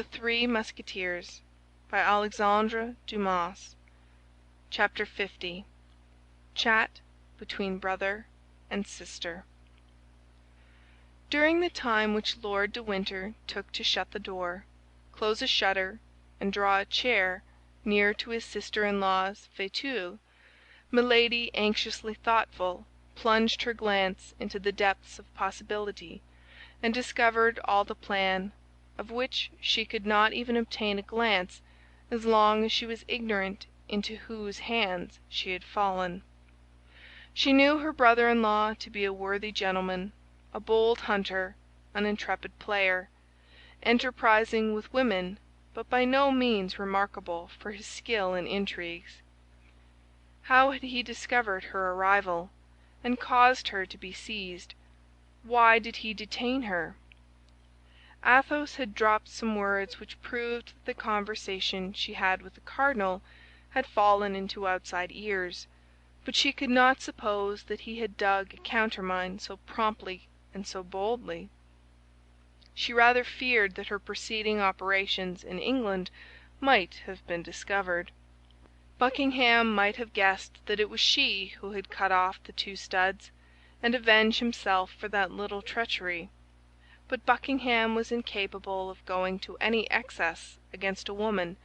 The Three Musketeers by Alexandre Dumas. Chapter 50. Chat between Brother and Sister. During the time which Lord de Winter took to shut the door, close a shutter, and draw a chair near to his sister-in-law's fauteuil, Milady, anxiously thoughtful, plunged her glance into the depths of possibility, and discovered all the plan, of which she could not even obtain a glance as long as she was ignorant into whose hands she had fallen. She knew her brother-in-law to be a worthy gentleman, a bold hunter, an intrepid player, enterprising with women, but by no means remarkable for his skill in intrigues. How had he discovered her arrival, and caused her to be seized? Why did he detain her? Athos had dropped some words which proved that the conversation she had with the cardinal had fallen into outside ears, but she could not suppose that he had dug a countermine so promptly and so boldly. She rather feared that her preceding operations in England might have been discovered. Buckingham might have guessed that it was she who had cut off the two studs, and avenged himself for that little treachery. But Buckingham was incapable of going to any excess against a woman,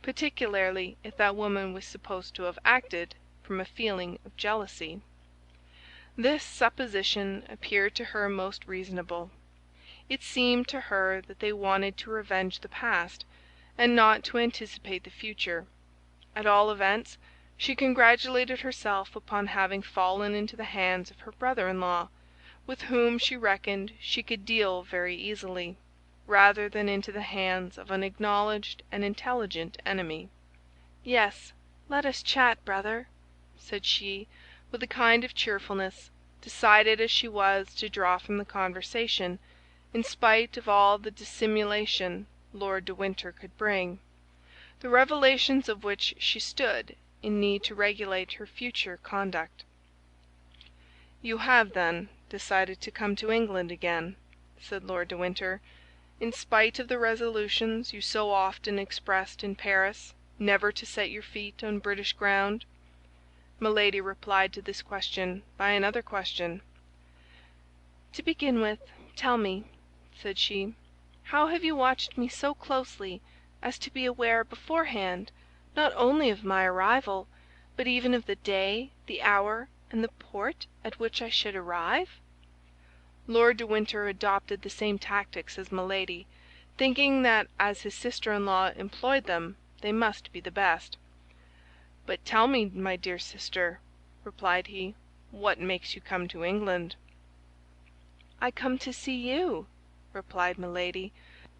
particularly if that woman was supposed to have acted from a feeling of jealousy. This supposition appeared to her most reasonable. It seemed to her that they wanted to revenge the past, and not to anticipate the future. At all events, she congratulated herself upon having fallen into the hands of her brother-in-law, with whom she reckoned she could deal very easily, rather than into the hands of an acknowledged and intelligent enemy. "Yes, let us chat, brother," said she, with a kind of cheerfulness, decided as she was to draw from the conversation, in spite of all the dissimulation Lord de Winter could bring, the revelations of which she stood in need to regulate her future conduct. "You have, then, decided to come to England again," said Lord de Winter, "in spite of the resolutions you so often expressed in Paris never to set your feet on British ground?" Milady replied to this question by another question. "To begin with, tell me," said she, "how have you watched me so closely as to be aware beforehand, not only of my arrival, but even of the day, the hour, and the port at which I should arrive?" Lord de Winter adopted the same tactics as Milady, thinking that as his sister-in-law employed them, they must be the best. "But tell me, my dear sister," replied he, "what makes you come to England?" "I come to see you," replied Milady,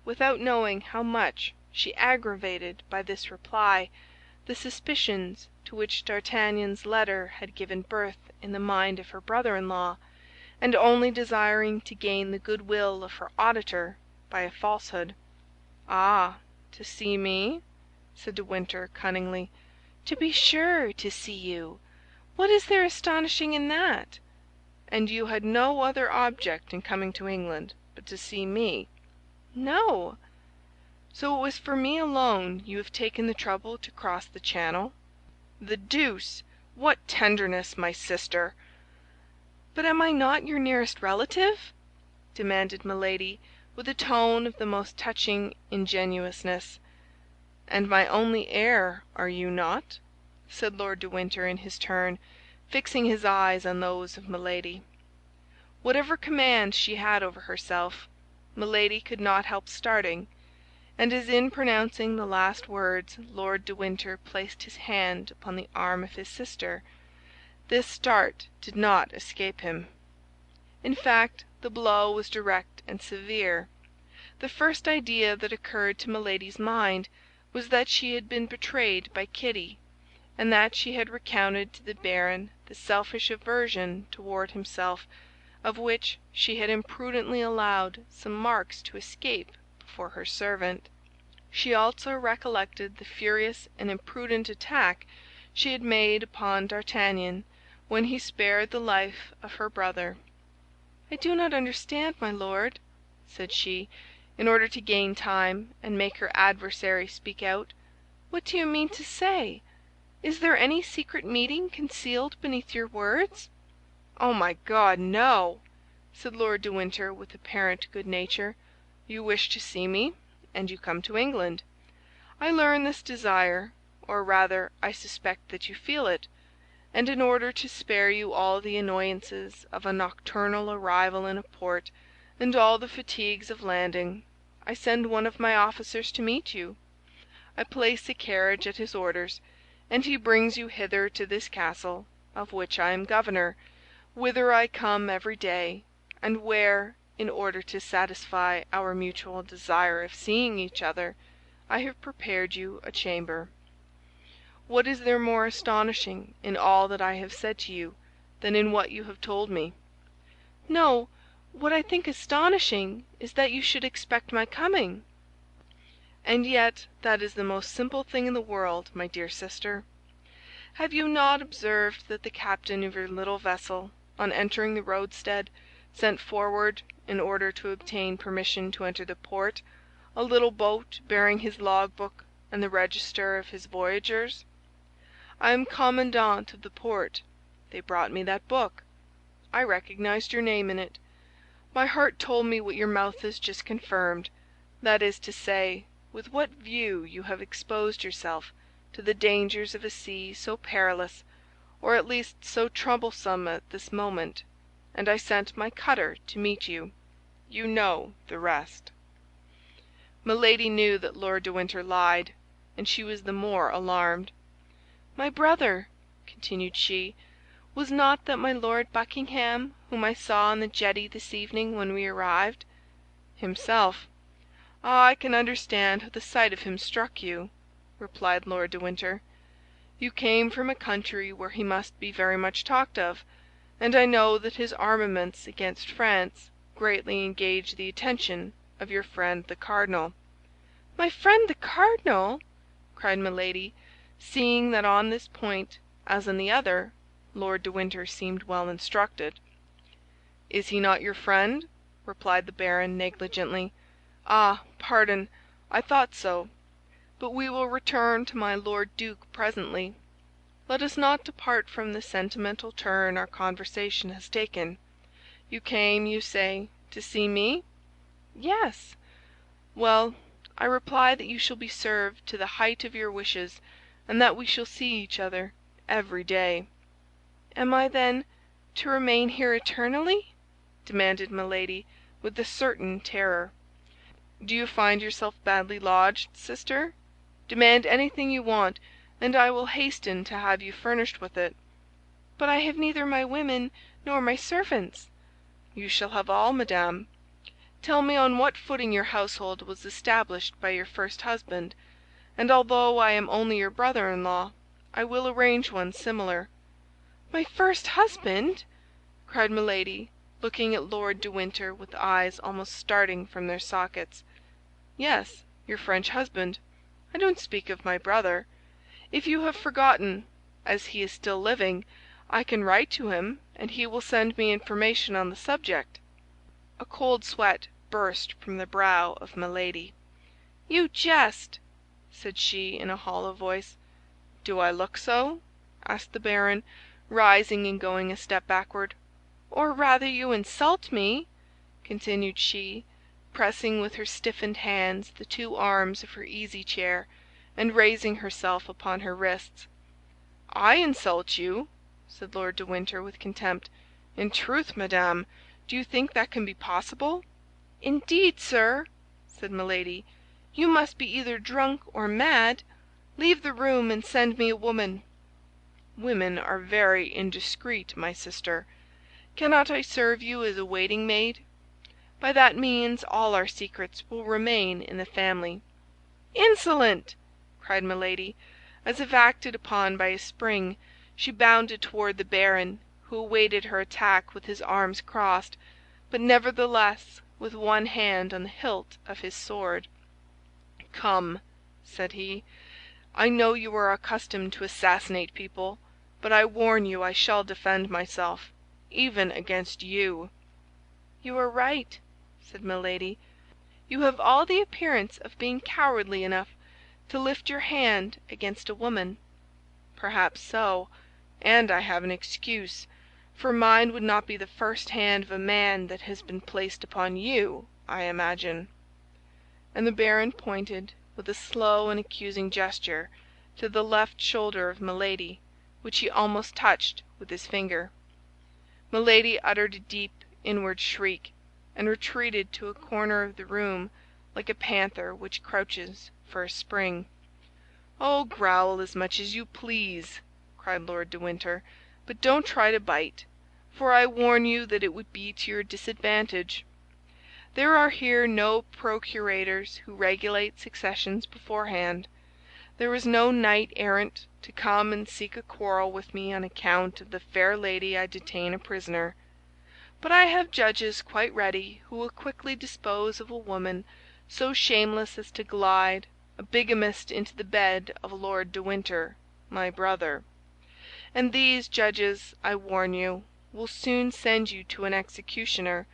without knowing how much she aggravated by this reply the suspicions to which D'Artagnan's letter had given birth in the mind of her brother-in-law, and only desiring to gain the good will of her auditor by a falsehood. "Ah, to see me?" said de Winter, cunningly. "To be sure, to see you. What is there astonishing in that?" "And you had no other object in coming to England but to see me?" "No." "So it was for me alone you have taken the trouble to cross the Channel?" "The deuce! What tenderness, my sister!" "But am I not your nearest relative?" demanded Milady, with a tone of the most touching ingenuousness. "And my only heir, are you not?" said Lord de Winter in his turn, fixing his eyes on those of Milady. Whatever command she had over herself, Milady could not help starting, and as in pronouncing the last words Lord de Winter placed his hand upon the arm of his sister, this start did not escape him. In fact, the blow was direct and severe. The first idea that occurred to Milady's mind was that she had been betrayed by Kitty, and that she had recounted to the baron the selfish aversion toward himself of which she had imprudently allowed some marks to escape before her servant. She also recollected the furious and imprudent attack she had made upon D'Artagnan when he spared the life of her brother. "I do not understand, my Lord," said she. in order to gain time and make her adversary speak out. "What do you mean to say? Is there any secret meeting concealed beneath your words?" "Oh, my God, no!" said Lord de Winter with apparent good nature. "You wish to see me, and you come to England. I learn this desire, or rather I suspect that you feel it, and in order to spare you all the annoyances of a nocturnal arrival in a port and all the fatigues of landing, I send one of my officers to meet you. I place a carriage at his orders, and he brings you hither to this castle, of which I am governor, whither I come every day, and where, in order to satisfy our mutual desire of seeing each other, I have prepared you a chamber. What is there more astonishing in all that I have said to you than in what you have told me?" "No, what I think astonishing is that you should expect my coming." "And yet that is the most simple thing in the world, my dear sister. Have you not observed that the captain of your little vessel, on entering the roadstead, sent forward, in order to obtain permission to enter the port, a little boat bearing his logbook and the register of his voyagers? I am commandant of the port. They brought me that book. I recognized your name in it. My heart told me what your mouth has just confirmed, that is to say, with what view you have exposed yourself to the dangers of a sea so perilous, or at least so troublesome at this moment, and I sent my cutter to meet you. You know the rest." Milady knew that Lord de Winter lied, and she was the more alarmed. "My brother," continued she, "was not that my Lord Buckingham, whom I saw on the jetty this evening when we arrived?" "Himself." "Ah, I can understand how the sight of him struck you," replied Lord de Winter. "You came from a country where he must be very much talked of, and I know that his armaments against France greatly engage the attention of your friend the cardinal." "My friend the cardinal!" cried Milady, seeing that on this point, as on the other, Lord de Winter seemed well instructed. "Is he not your friend?" replied the baron, negligently. "Ah, pardon, I thought so. But we will return to my Lord Duke presently. Let us not depart from the sentimental turn our conversation has taken. You came, you say, to see me?" "Yes." "Well, I reply that you shall be served to the height of your wishes, and that we shall see each other every day." "Am I, then, to remain here eternally?" demanded Milady, with a certain terror. "Do you find yourself badly lodged, sister? Demand anything you want, and I will hasten to have you furnished with it." "But I have neither my women nor my servants." "You shall have all, madame. Tell me on what footing your household was established by your first husband, and although I am only your brother-in-law, I will arrange one similar." "My first husband!" cried Milady, looking at Lord de Winter with eyes almost starting from their sockets. "Yes, your French husband. I don't speak of my brother. If you have forgotten, as he is still living, I can write to him, and he will send me information on the subject." A cold sweat burst from the brow of Milady. "You jest," said she in a hollow voice. "Do I look so?" asked the baron, rising and going a step backward. "Or rather you insult me," continued she, pressing with her stiffened hands the two arms of her easy-chair, and raising herself upon her wrists. "I insult you?" said Lord de Winter with contempt. "In truth, madame, do you think that can be possible?" "Indeed, sir," said Milady, "you must be either drunk or mad. Leave the room and send me a woman." "Women are very indiscreet, my sister. Cannot I serve you as a waiting-maid? By that means all our secrets will remain in the family." "Insolent!" cried Milady. As if acted upon by a spring, she bounded toward the baron, who awaited her attack with his arms crossed, but nevertheless with one hand on the hilt of his sword. "Come," said he, "I know you are accustomed to assassinate people, but I warn you I shall defend myself, even against you." "You are right," said Milady. You have all the appearance of being cowardly enough to lift your hand against a woman." "Perhaps so, and I have an excuse, for mine would not be the first hand of a man that has been placed upon you, I imagine." And the Baron pointed, with a slow and accusing gesture, to the left shoulder of Milady, which he almost touched with his finger. Milady uttered a deep inward shriek, and retreated to a corner of the room like a panther which crouches for a spring. "Oh, growl as much as you please," cried Lord de Winter, "but don't try to bite, for I warn you that it would be to your disadvantage. There are here no procurators who regulate successions beforehand. There is no knight errant to come and seek a quarrel with me on account of the fair lady I detain a prisoner. But I have judges quite ready who will quickly dispose of a woman so shameless as to glide, a bigamist, into the bed of Lord de Winter, my brother. And these judges, I warn you, will soon send you to an executioner,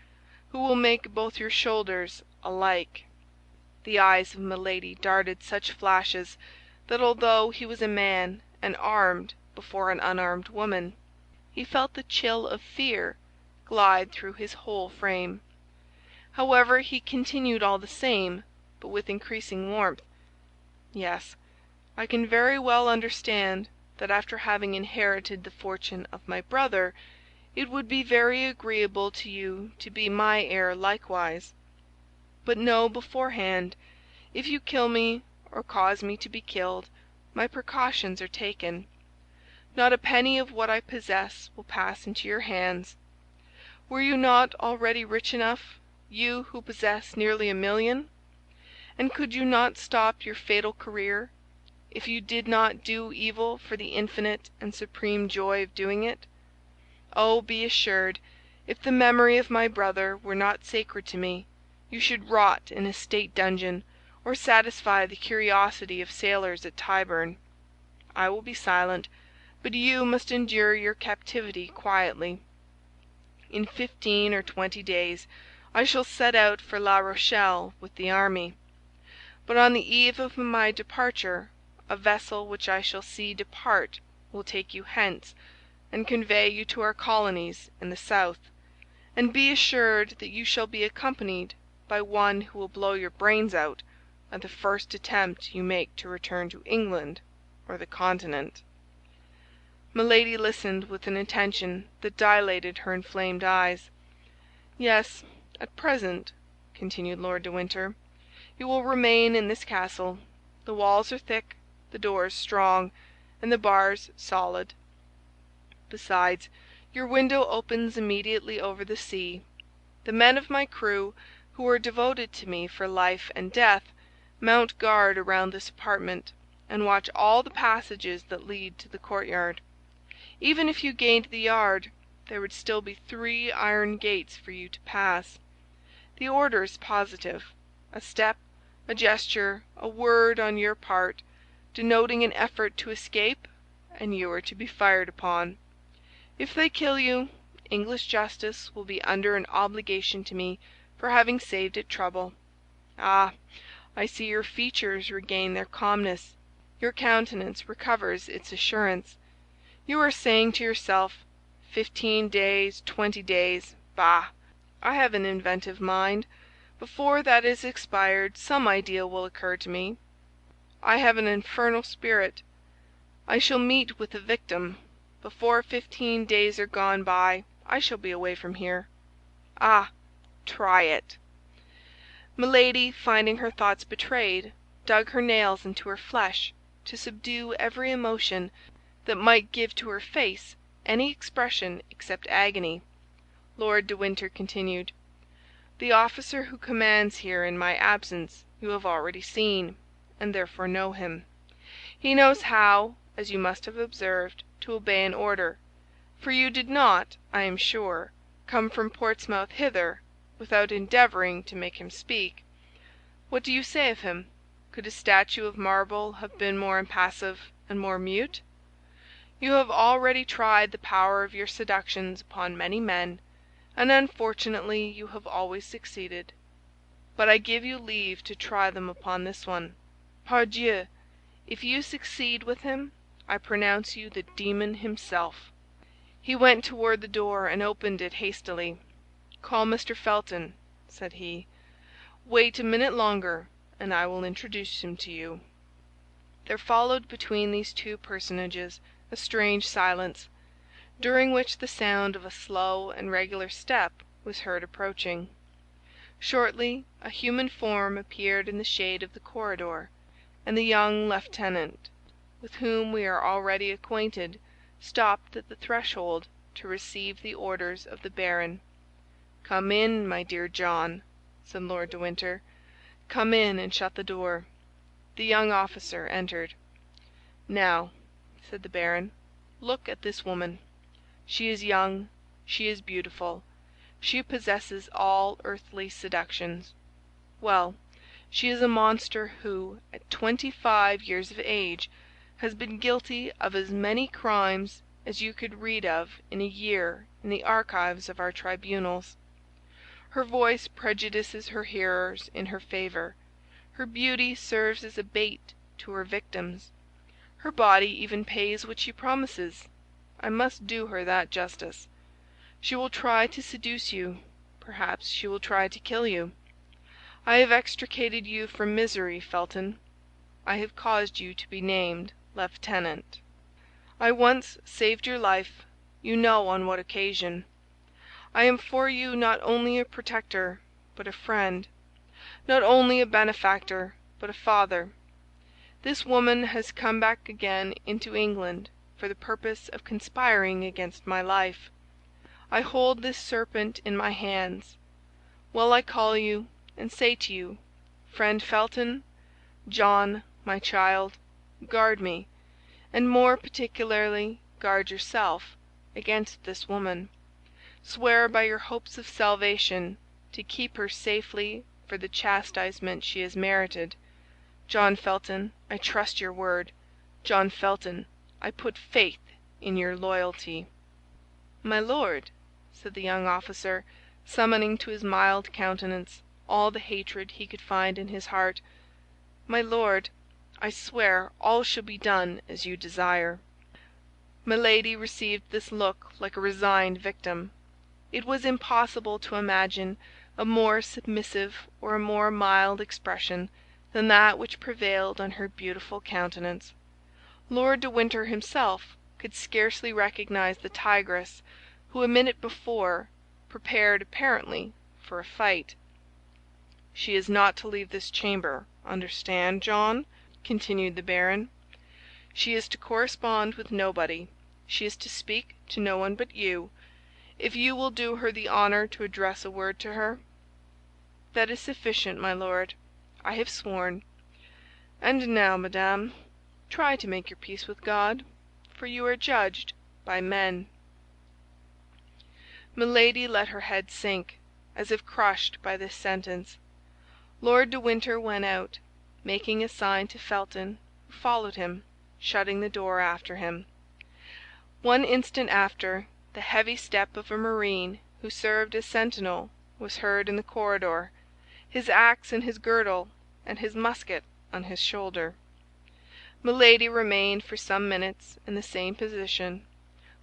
who will make both your shoulders alike." The eyes of Milady darted such flashes that although he was a man and armed before an unarmed woman, he felt the chill of fear glide through his whole frame. However, he continued all the same, but with increasing warmth. "Yes, I can very well understand that after having inherited the fortune of my brother, it would be very agreeable to you to be my heir likewise. But know beforehand, if you kill me or cause me to be killed, my precautions are taken. Not a penny of what I possess will pass into your hands. Were you not already rich enough, you who possess nearly 1,000,000? And could you not stop your fatal career, if you did not do evil for the infinite and supreme joy of doing it? Oh, be assured, if the memory of my brother were not sacred to me, you should rot in a state dungeon, or satisfy the curiosity of sailors at Tyburn. I will be silent, but you must endure your captivity quietly. In 15 or 20 days I shall set out for La Rochelle with the army. But on the eve of my departure, a vessel which I shall see depart will take you hence, and convey you to our colonies in the south. And be assured that you shall be accompanied by one who will blow your brains out at the first attempt you make to return to England or the Continent." Milady listened with an attention that dilated her inflamed eyes. "Yes, at present," continued Lord de Winter, "you will remain in this castle. The walls are thick, the doors strong, and the bars solid. Besides, your window opens immediately over the sea. The men of my crew, who are devoted to me for life and death, mount guard around this apartment, and watch all the passages that lead to the courtyard. Even if you gained the yard, there would still be 3 iron gates for you to pass. The order is positive. A step, a gesture, a word on your part, denoting an effort to escape, and you are to be fired upon. If they kill you, English justice will be under an obligation to me for having saved it trouble. Ah, I see your features regain their calmness. Your countenance recovers its assurance. You are saying to yourself, 15 days, 20 days, bah! I have an inventive mind. Before that is expired, some idea will occur to me. I have an infernal spirit. I shall meet with a victim. Before 15 days are gone by, I shall be away from here. Ah, try it!" Milady, finding her thoughts betrayed, dug her nails into her flesh to subdue every emotion that might give to her face any expression except agony. Lord de Winter continued, "The officer who commands here in my absence you have already seen, and therefore know him. He knows how, as you must have observed, to obey an order, for you did not, I am sure, come from Portsmouth hither without endeavoring to make him speak. What do you say of him? Could a statue of marble have been more impassive and more mute? You have already tried the power of your seductions upon many men, and unfortunately you have always succeeded. but I give you leave to try them upon this one. Pardieu! If you succeed with him, I pronounce you the demon himself." He went toward the door and opened it hastily. "Call Mr. Felton," said he. "Wait a minute longer, and I will introduce him to you." There followed between these two personages a strange silence, during which the sound of a slow and regular step was heard approaching. Shortly a human form appeared in the shade of the corridor, and the young lieutenant, with whom we are already acquainted, stopped at the threshold to receive the orders of the baron. "Come in, my dear John," said Lord de Winter. "Come in and shut the door." The young officer entered. "Now," said the baron, "look at this woman. She is young, she is beautiful, she possesses all earthly seductions. Well, she is a monster who, at 25 years of age, has been guilty of as many crimes as you could read of in a year in the archives of our tribunals. Her voice prejudices her hearers in her favor. Her beauty serves as a bait to her victims. Her body even pays what she promises. I must do her that justice. She will try to seduce you; perhaps she will try to kill you. I have extricated you from misery, Felton. I have caused you to be named lieutenant. I once saved your life, you know on what occasion. I am for you not only a protector, but a friend; not only a benefactor, but a father. This woman has come back again into England for the purpose of conspiring against my life. I hold this serpent in my hands. Well, I call you and say to you, friend Felton, John, my child, guard me, and more particularly guard yourself, against this woman. Swear by your hopes of salvation to keep her safely for the chastisement she has merited. John Felton, I trust your word. John Felton, I put faith in your loyalty." "My Lord," said the young officer, summoning to his mild countenance all the hatred he could find in his heart, "My Lord, I swear all shall be done as you desire." Milady received this look like a resigned victim. It was impossible to imagine a more submissive or a more mild expression than that which prevailed on her beautiful countenance. Lord de Winter himself could scarcely recognize the tigress who a minute before prepared apparently for a fight. "She is not to leave this chamber, understand, John," continued the baron. "She is to correspond with nobody. She is to speak to no one but you. If you will do her the honor to address a word to her." "That is sufficient, my Lord. I have sworn. And now, madame, try to make your peace with God, for you are judged by men." Milady let her head sink, as if crushed by this sentence. Lord de Winter went out, making a sign to Felton, who followed him, shutting the door after him. One instant after, the heavy step of a marine who served as sentinel was heard in the corridor, his axe in his girdle and his musket on his shoulder. Milady remained for some minutes in the same position,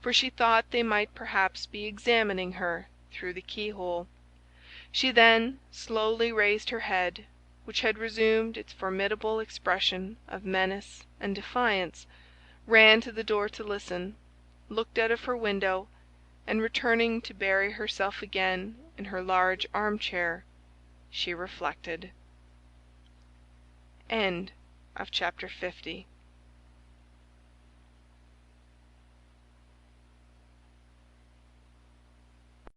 for she thought they might perhaps be examining her through the keyhole. She then slowly raised her head, which had resumed its formidable expression of menace and defiance, ran to the door to listen, looked out of her window, and returning to bury herself again in her large armchair, she reflected. Chapter 50.